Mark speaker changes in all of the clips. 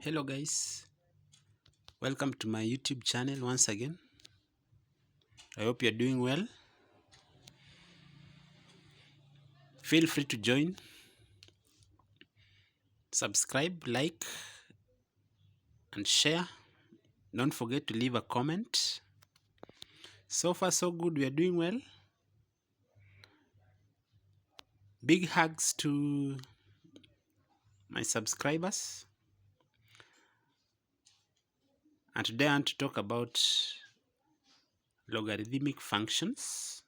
Speaker 1: Hello guys, welcome to my YouTube channel once again. I hope you're doing well. Feel free to join, subscribe, like and share. Don't forget to leave a comment. So far so good, we are doing well. Big hugs to my subscribers. And today I want to talk about logarithmic functions.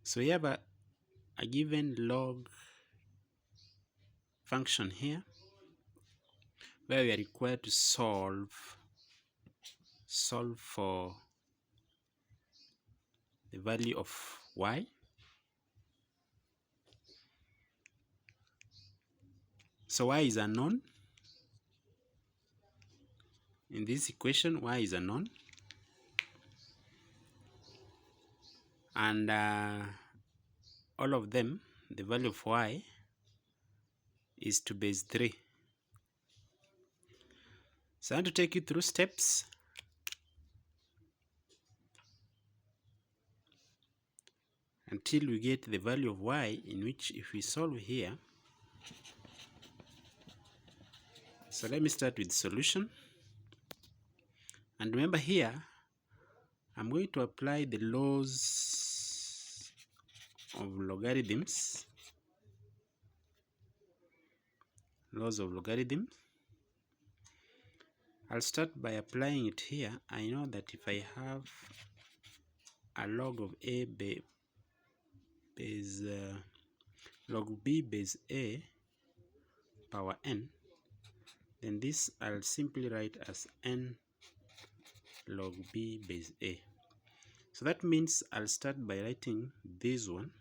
Speaker 1: So we have a given log function here where we are required to solve for the value of y. So y is unknown. In this equation, y is unknown. And all of them, the value of y is to base 3. So I want to take you through steps until we get the value of y, in which if we solve here. So let me start with solution. And remember here, I'm going to apply the laws of logarithms. Laws of logarithms. I'll start by applying it here. I know that if I have a log of a base log b base a power n, then this I'll simply write as n log b base a. So that means I'll start by writing this one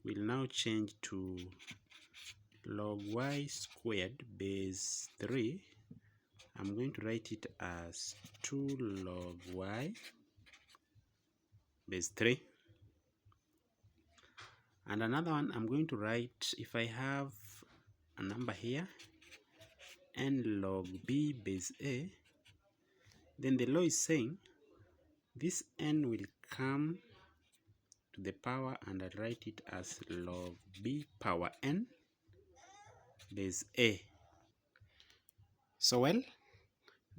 Speaker 1: will now change to log y squared base 3. I'm going to write it as 2 log y base 3. And another one I'm going to write, if I have a number here, n log b base a, then the law is saying this n will come to the power, and I'll write it as log b power n base a. So well,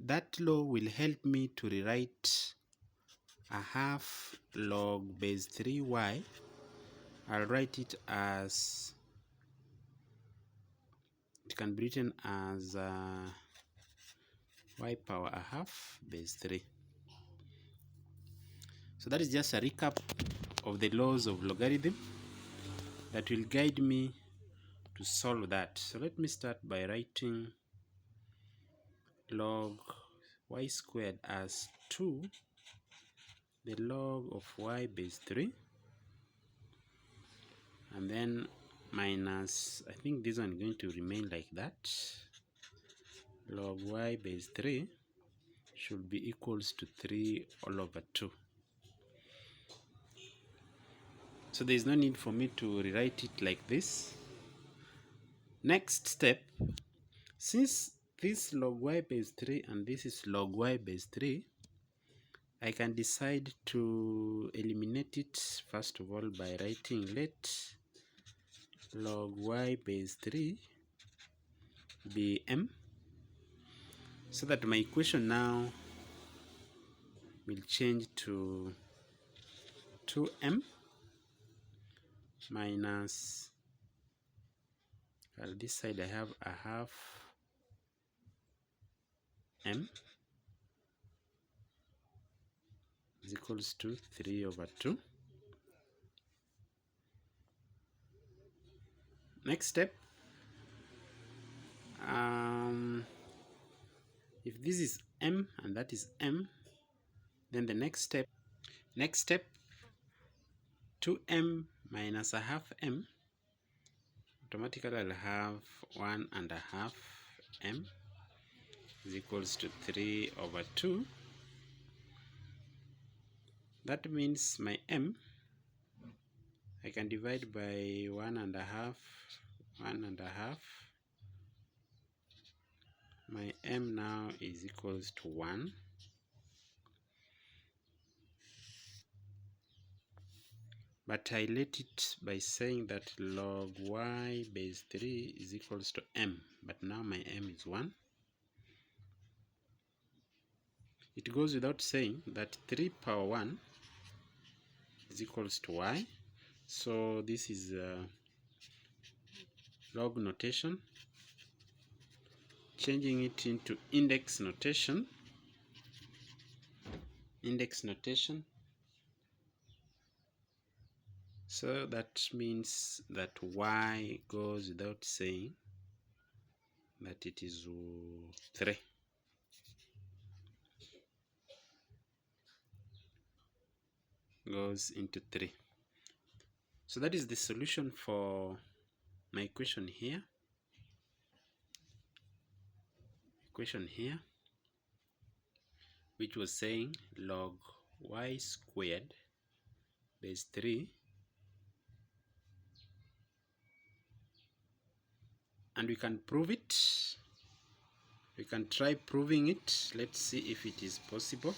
Speaker 1: that law will help me to rewrite a half log base 3y. I'll write it as, it can be written as y power a half base 3. So that is just a recap of the laws of logarithm that will guide me to solve that. So let me start by writing log y squared as 2 the log of y base 3, and then minus, I think this one is going to remain like that, log y base 3 should be equals to 3 all over 2. So there is no need for me to rewrite it like this. Next step, since this log y base 3 and this is log y base 3, I can decide to eliminate it first of all by writing let log y base 3 be m, so that my equation now will change to 2m minus, this side I have a half m is equals to 3 over 2. Next step, if this is m and that is m, then the next step 2m minus a half m, automatically I'll have 1.5 m is equals to 3 over 2. That means my m I can divide by 1.5, my m now is equals to 1. But I let it by saying that log y base 3 is equals to m. But now my m is 1. It goes without saying that 3 power 1 is equals to y. So this is log notation. Changing it into index notation. So that means that y goes without saying that it is 3. Goes into 3. So that is the solution for my equation here. Which was saying log y squared base 3, and we can prove it. We can try proving it. Let's see if it is possible.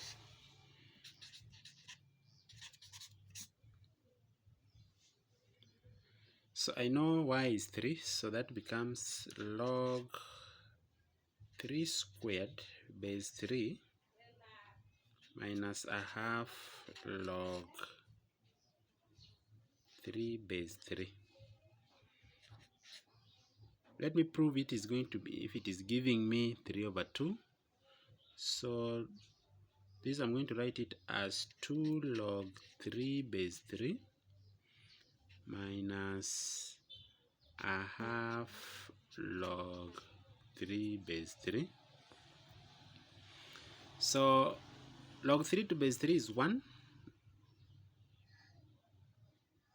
Speaker 1: So I know y is 3, so that becomes log 3 squared base 3 minus a half log 3 base 3. Let me prove it is going to be, if it is giving me 3 over 2. So this I'm going to write it as 2 log 3 base 3 minus a half log 3 base 3. So log 3 to base 3 is 1.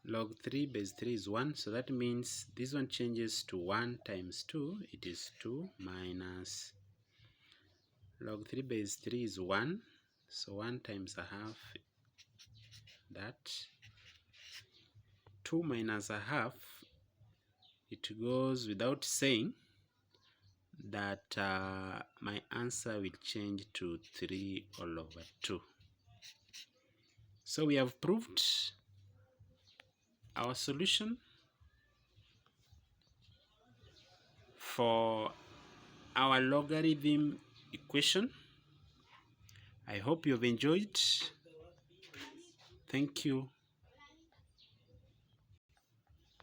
Speaker 1: Log 3 base 3 is 1. So that means this one changes to 1 times 2. It is 2 minus log 3 base 3 is 1. So 1 times a half, that 2 minus a half, it goes without saying that my answer will change to 3 all over 2. So we have proved our solution for our logarithm equation. I hope you've enjoyed. Thank you.